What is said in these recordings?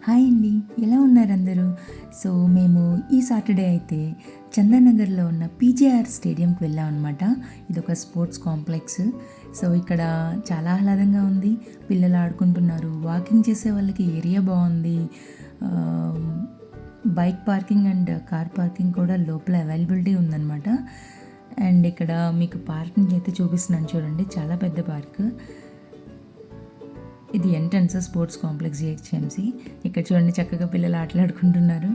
Hi అండి, ఎలా ఉన్నారు అందరూ? సో మేము ఈ సాటర్డే అయితే చందానగర్లో ఉన్న పీజేఆర్ స్టేడియంకి వెళ్ళాం అనమాట. ఇది ఒక స్పోర్ట్స్ కాంప్లెక్స్. సో ఇక్కడ చాలా ఆహ్లాదంగా ఉంది. పిల్లలు ఆడుకుంటున్నారు, వాకింగ్ చేసే వాళ్ళకి ఏరియా బాగుంది. Bike parking and car parking కూడా లోపల అవైలబిలిటీ ఉందన్నమాట. అండ్ ఇక్కడ మీకు పార్కింగ్ అయితే చూపిస్తున్నాను చూడండి, చాలా పెద్ద పార్క్. ఇది ఎంట్రన్స్ స్పోర్ట్స్ కాంప్లెక్స్ జిహెచ్ఎంసి. ఇక్కడ చూడండి చక్కగా పిల్లలు ఆటలాడుకుంటున్నారు.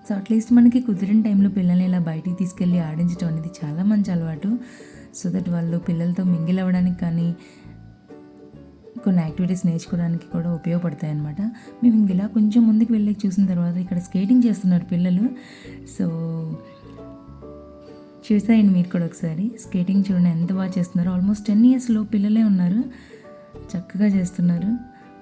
సో అట్లీస్ట్ మనకి కుదిరిన టైంలో పిల్లల్ని ఇలా బయటికి తీసుకెళ్ళి ఆడించడం అనేది చాలా మంచి అలవాటు. సో దట్ వాళ్ళు పిల్లలతో మింగిల్ అవ్వడానికి కానీ కొన్ని యాక్టివిటీస్ నేర్చుకోవడానికి కూడా ఉపయోగపడతాయి అన్నమాట. మేము ఇలా కొంచెం ముందుకు వెళ్ళి చూసిన తర్వాత ఇక్కడ స్కేటింగ్ చేస్తున్నారు పిల్లలు. సో చూసాయండి మీరు కూడా ఒకసారి. స్కేటింగ్ చూడండి ఎంత బాగా చేస్తున్నారు. ఆల్మోస్ట్ 10 ఇయర్స్లో పిల్లలే ఉన్నారు, చక్కగా చేస్తున్నారు.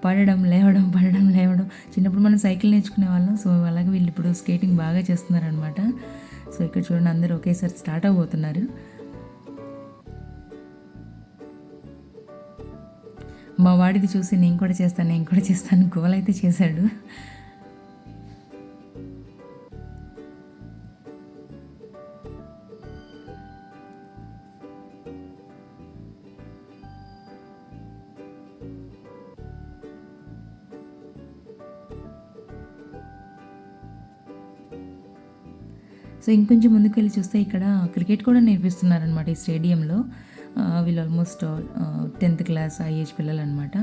పడడం లేవడం పడడం లేవడం. చిన్నప్పుడు మనం సైకిల్ నేర్చుకునే వాళ్ళం. సో అలాగే వీళ్ళు ఇప్పుడు స్కేటింగ్ బాగా చేస్తున్నారు అనమాట. సో ఇక్కడ చూడండి అందరూ ఒకేసారి స్టార్ట్ అవబోతున్నారు. మా వాడిది చూసి నేను కూడా చేస్తాను గోల్ అయితే చేశాడు. సో ఇంకొంచెం ముందుకు వెళ్ళి చూస్తే ఇక్కడ క్రికెట్ కూడా నేర్పిస్తున్నారనమాట ఈ స్టేడియంలో. వీళ్ళు ఆల్మోస్ట్ 10th క్లాస్ ఐఏజ్ పిల్లలు అనమాట.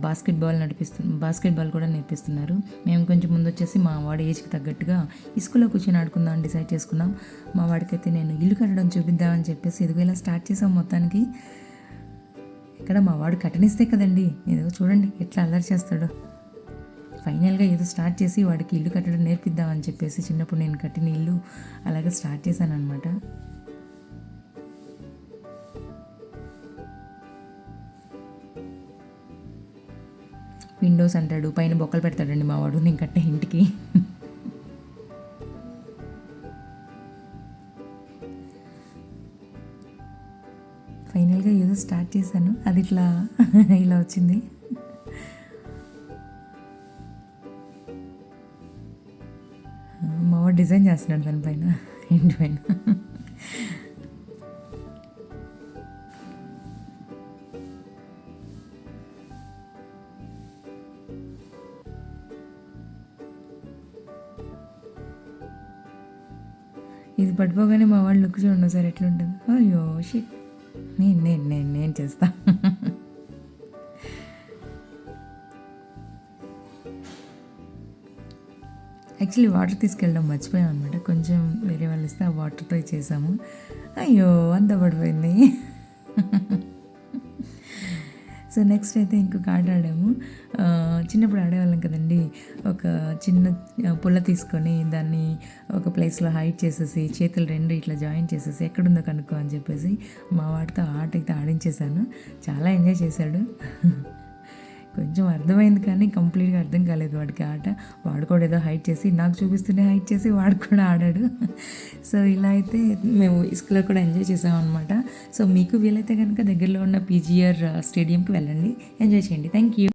బాస్కెట్బాల్ కూడా నేర్పిస్తున్నారు. మేము కొంచెం ముందు వచ్చేసి మా వాడి ఏజ్కి తగ్గట్టుగా ఇసుకలో కూర్చొని ఆడుకుందాం అని డిసైడ్ చేసుకున్నాం. మా వాడికైతే నేను ఇల్లు కట్టడం చూపిద్దామని చెప్పేసి ఇదిగో ఇలా స్టార్ట్ చేసాం మొత్తానికి. ఇక్కడ మా వాడు కట్టనిస్తే కదండి, ఏదో చూడండి ఎట్లా అల్లరి చేస్తాడో. ఫైనల్గా ఏదో స్టార్ట్ చేసి వాడికి ఇల్లు కట్టడం నేర్పిద్దామని చెప్పేసి చిన్నప్పుడు నేను కట్టిన ఇల్లు అలాగే స్టార్ట్ చేశాను అనమాట. విండోస్ అంటాడు, పైన బొక్కలు పెడతాడండి మా వాడు నేను కట్టే ఇంటికి. ఫైనల్గా ఏదో స్టార్ట్ చేశాను, అది ఇట్లా ఇలా వచ్చింది. మా వాడు డిజైన్ చేస్తున్నాడు దానిపైన, ఇంటి పైన. ఇది పడిపోగానే మా వాళ్ళు లుక్ చూడండి సార్ ఎట్లుంటుంది. అయ్యో షిట్, నేను చేస్తా. యాక్చువల్లీ వాటర్ తీసుకెళ్ళడం మర్చిపోయాం అనమాట. కొంచెం వేరే వాళ్ళు ఇస్తే ఆ వాటర్తో చేసాము. అయ్యో అంత పడిపోయింది. సో నెక్స్ట్ అయితే ఇంకొక ఆట ఆడాము. చిన్నప్పుడు ఆడేవాళ్ళం కదండి. ఒక చిన్న పుల్ల తీసుకొని దాన్ని ఒక ప్లేస్లో హైట్ చేసేసి చేతులు రెండు ఇట్లా జాయిన్ చేసేసి ఎక్కడుందో కనుక్కో అని చెప్పేసి మా వాడితో ఆట అయితే ఆడించేశాను. చాలా ఎంజాయ్ చేశాడు. కొంచెం అర్థమైంది కానీ కంప్లీట్గా అర్థం కాలేదు వాడికి ఆట. వాడు కూడా ఏదో హైట్ చేసి నాకు చూపిస్తూనే హైట్ చేసి వాడు కూడా ఆడాడు. సో ఇలా అయితే మేము ఇసుకలో కూడా ఎంజాయ్ చేసాం అనమాట. సో మీకు వీలైతే కనుక దగ్గరలో ఉన్న పీజీఆర్ స్టేడియంకి వెళ్ళండి, ఎంజాయ్ చేయండి. Thank you.